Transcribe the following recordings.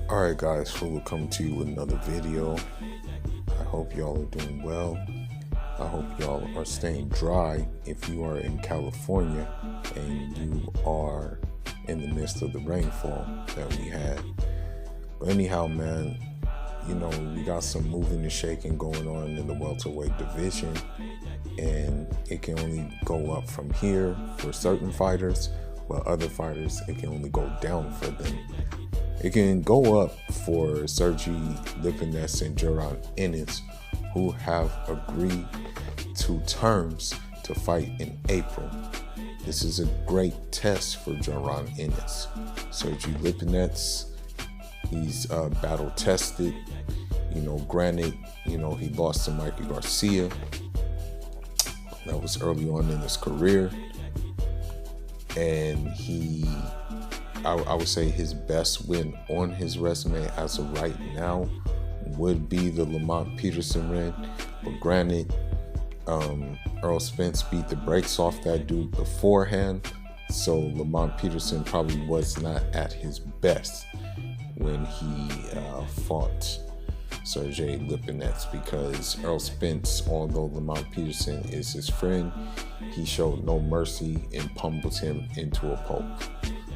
Alright guys, so we'll come to you with another video. I hope y'all are doing well. I hope y'all are staying dry if you are in California and you are in the midst of the rainfall that we had. But anyhow, man, we got some moving and shaking going on in the welterweight division, and it can only go up from here for certain fighters, while other fighters, it can only go down for them. It can go up for Sergey, Lipanets, and Jaron Ennis, who have agreed to terms to fight in April. This is a great test for Jaron Ennis. Sergey Lipanets, he's battle tested. Granted, he lost to Mikey Garcia. That was early on in his career. And I would say his best win on his resume as of right now would be the Lamont Peterson win. But granted, Errol Spence beat the brakes off that dude beforehand, so Lamont Peterson probably was not at his best when he fought Sergey Lipanets, because Errol Spence, although Lamont Peterson is his friend, he showed no mercy and pummeled him into a pulp.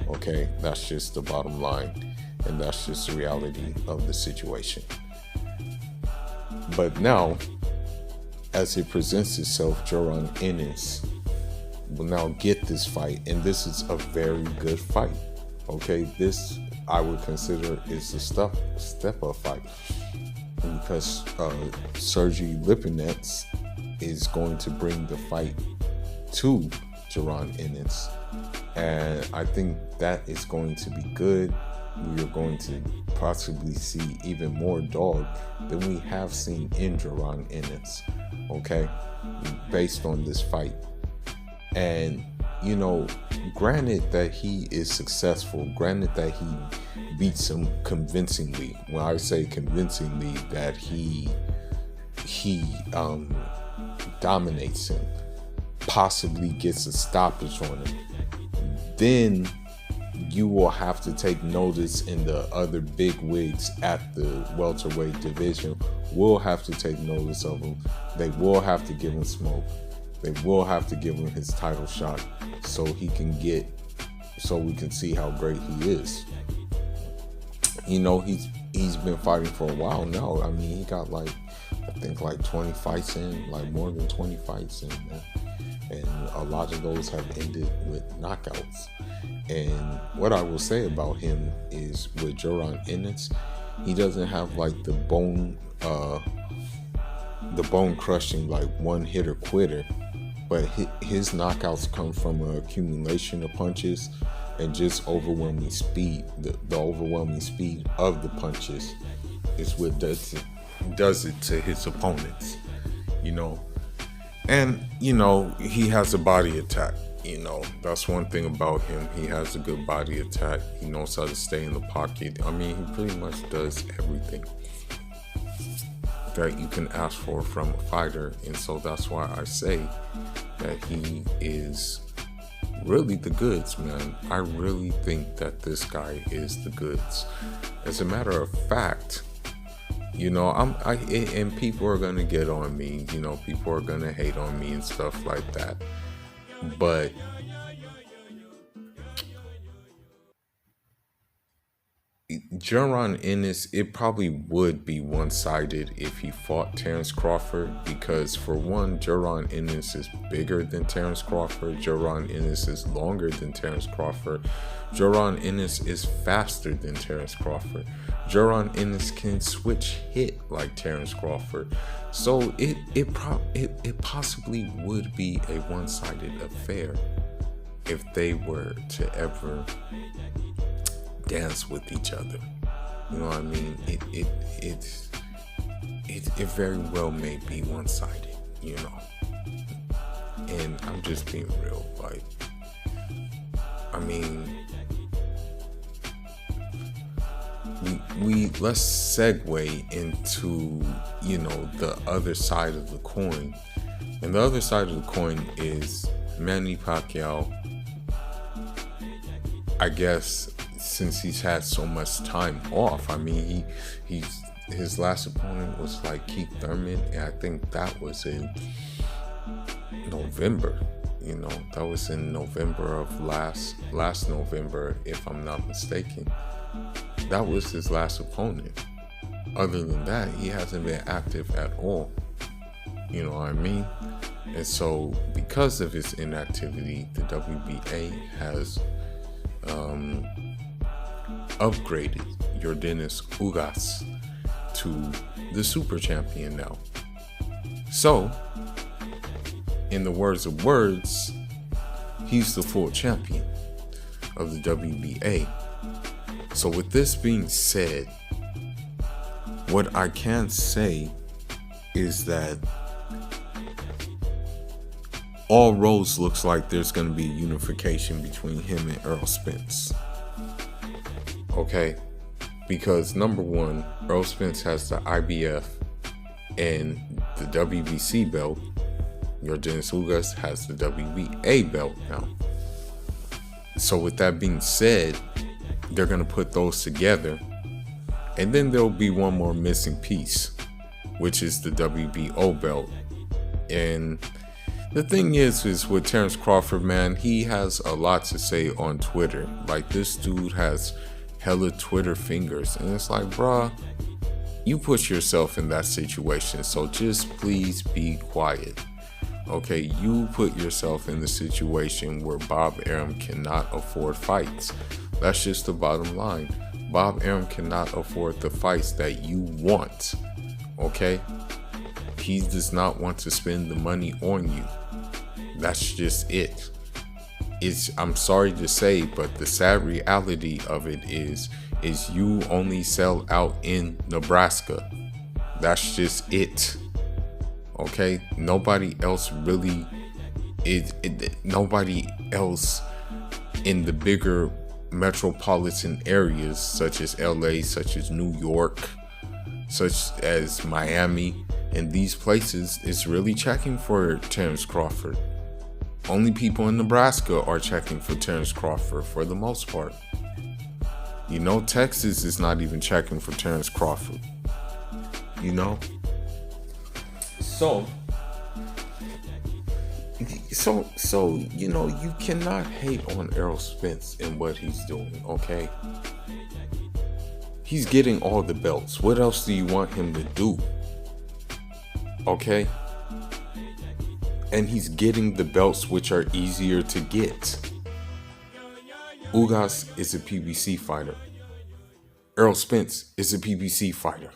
Okay, that's just the bottom line, and that's just the reality of the situation. But now, as it presents itself, Jaron Ennis will now get this fight, and this is a very good fight. Okay, this I would consider is a step up fight, because Sergey Lipanets is going to bring the fight to Jaron Ennis. And I think that is going to be good. We are going to possibly see even more dog than we have seen in Jaron Ennis, okay, based on this fight. And, granted that he is successful, granted that he beats him convincingly. When I say convincingly, that he dominates him, possibly gets a stoppage on him, then you will have to take notice, and the other big wigs at the welterweight division will have to take notice of him. They will have to give him smoke. They will have to give him his title shot so we can see how great he is. He's been fighting for a while now. I mean, he got like 20 fights in, more than 20 fights in, man. And a lot of those have ended with knockouts. And what I will say about him is, with Jaron Ennis, he doesn't have the bone crushing one hitter quitter, but his knockouts come from an accumulation of punches and just overwhelming speed. The overwhelming speed of the punches is what does it to his opponents, And, he has a body attack. That's one thing about him. He has a good body attack. He knows how to stay in the pocket. I mean, he pretty much does everything that you can ask for from a fighter. And so that's why I say that he is really the goods, man. I really think that this guy is the goods. As a matter of fact, and people are gonna get on me. People are gonna hate on me and stuff like that. But Jaron Ennis, it probably would be one-sided if he fought Terrence Crawford, because for one, Jaron Ennis is bigger than Terrence Crawford. Jaron Ennis is longer than Terrence Crawford. Jaron Ennis is faster than Terrence Crawford. Jaron Ennis can switch hit like Terrence Crawford. So it possibly would be a one-sided affair if they were to ever dance with each other. You know what I mean? It very well may be one-sided, And I'm just being real. Let's segue into, the other side of the coin. And the other side of the coin is Manny Pacquiao, I guess, since he's had so much time off. I mean, his last opponent was like Keith Thurman, and I think that was in November. You know, that was in November of last November, if I'm not mistaken. That was his last opponent. Other than that, he hasn't been active at all. You know what I mean? And so, because of his inactivity, the WBA has upgraded Yordenis Ugas to the super champion now. So, in the words of words, he's the full champion of the WBA. So with this being said, what I can say is that all roads looks like there's going to be a unification between him and Errol Spence. Okay? Because number one, Errol Spence has the IBF and the WBC belt. Yordenis Ugas has the WBA belt now. So with that being said, they're going to put those together. And then there'll be one more missing piece, which is the WBO belt. And the thing is with Terrence Crawford, man, he has a lot to say on Twitter. Like, this dude has hella Twitter fingers. And it's like, bruh, you put yourself in that situation. So just please be quiet. Okay, you put yourself in the situation where Bob Arum cannot afford fights. That's just the bottom line. Bob Arum cannot afford the fights that you want. Okay? He does not want to spend the money on you. That's just it. I'm sorry to say, but the sad reality of it is you only sell out in Nebraska. That's just it. Okay, nobody else really nobody else in the bigger metropolitan areas such as LA, such as New York, such as Miami, and these places is really checking for Terrence Crawford. Only people in Nebraska are checking for Terrence Crawford for the most part. You know, Texas is not even checking for Terrence Crawford. You know? So, you know, you cannot hate on Errol Spence and what he's doing, okay? He's getting all the belts. What else do you want him to do? Okay? And he's getting the belts which are easier to get. Ugas is a PBC fighter. Errol Spence is a PBC fighter.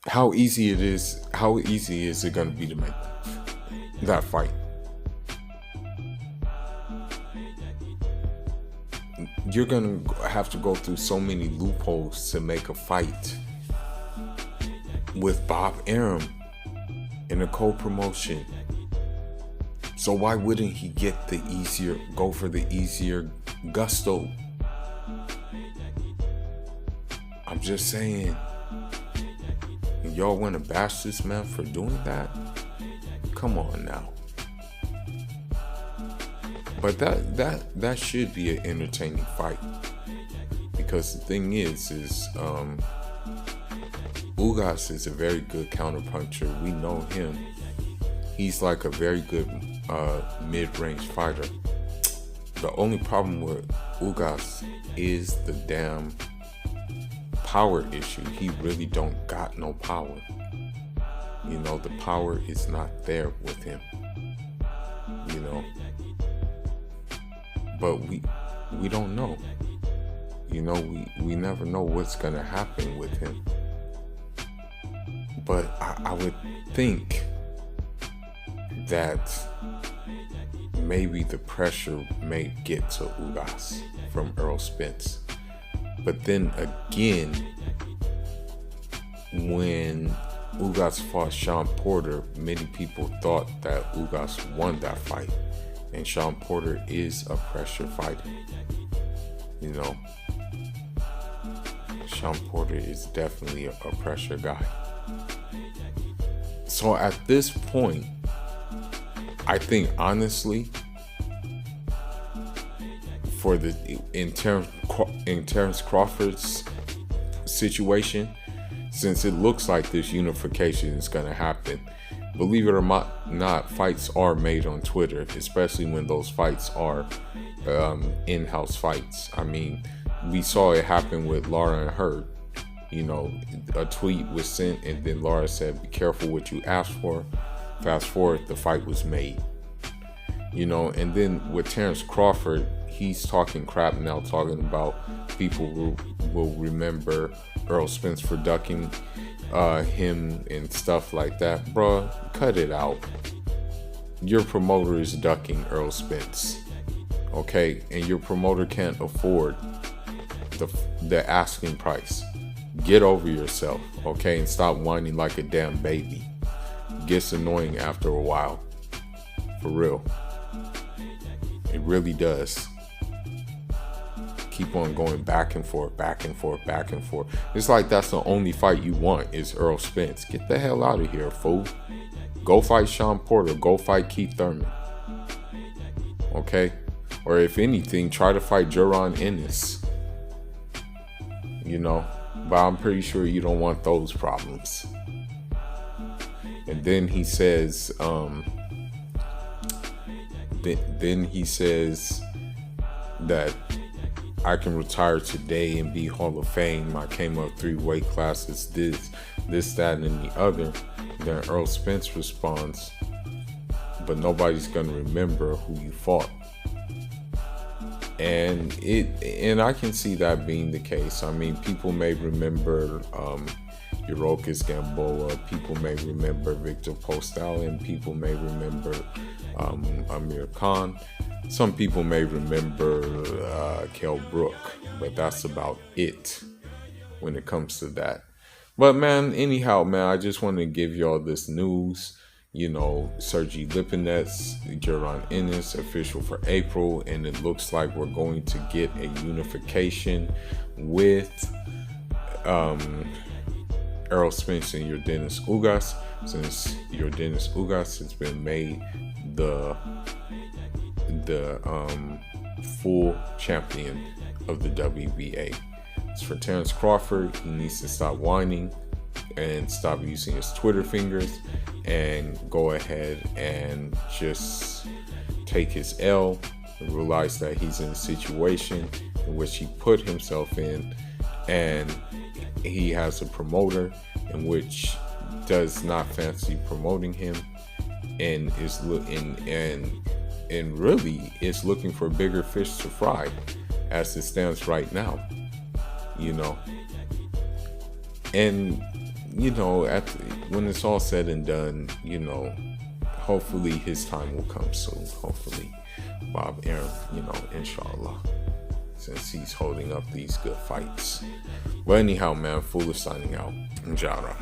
How easy is it going to be to make that fight? You're going to have to go through so many loopholes to make a fight with Bob Arum in a co-promotion. So why wouldn't he go for the easier gusto? I'm just saying. Y'all want to bash this man for doing that? Come on now. But that should be an entertaining fight. Because the thing is Ugas is a very good counterpuncher. We know him. He's like a very good mid-range fighter. The only problem with Ugas is the damn power issue. He really don't got no power. You know, the power is not there with him. You know. But we don't know. You know, we never know what's gonna happen with him. But I would think that maybe the pressure may get to Ugas from Errol Spence. But then again, when Ugas fought Sean Porter, many people thought that Ugas won that fight. And Sean Porter is a pressure fighter. You know, Sean Porter is definitely a pressure guy. So at this point, I think honestly, for the in Terrence Crawford's situation, since it looks like this unification is going to happen. Believe it or not, fights are made on Twitter, especially when those fights are in-house fights. I mean, we saw it happen with Laura and Hurt. You know, a tweet was sent and then Laura said, "Be careful what you ask for." Fast forward, the fight was made. You know, and then with Terrence Crawford, he's talking crap now, talking about people will remember Earl Spence for ducking him and stuff like that. Bruh, cut it out. Your promoter is ducking Earl Spence, okay? And your promoter can't afford the asking price. Get over yourself, okay? And stop whining like a damn baby. Gets annoying after a while. For real. It really does. Keep on going back and forth, back and forth, back and forth. It's like that's the only fight you want is Earl Spence. Get the hell out of here, fool. Go fight Sean Porter. Go fight Keith Thurman. Okay? Or if anything, try to fight Jaron Ennis. You know? But I'm pretty sure you don't want those problems. And then he says, that I can retire today and be Hall of Fame. I came up 3 weight classes, this, that, and the other. Then Earl Spence responds, "But nobody's gonna remember who you fought." And I can see that being the case. I mean, people may remember Yurokis Gamboa, people may remember Victor Postal, and people may remember Amir Khan. Some people may remember Kell Brook, but that's about it when it comes to that. But man, anyhow, man, I just want to give y'all this news. You know, Sergey Lipanets, Jaron Ennis, official for April, and it looks like we're going to get a unification with Errol Spence and Yordenis Ugas, since Yordenis Ugas has been made the full champion of the WBA. As for Terrence Crawford, he needs to stop whining and stop using his Twitter fingers and go ahead and just take his L and realize that he's in a situation in which he put himself in, and he has a promoter in which does not fancy promoting him and is and really is looking for bigger fish to fry as it stands right now, you know. And you know, when it's all said and done, you know, hopefully his time will come soon. Hopefully, Bob Arum, you know, inshallah, since he's holding up these good fights. But anyhow, man, Fuller signing out. Jaron.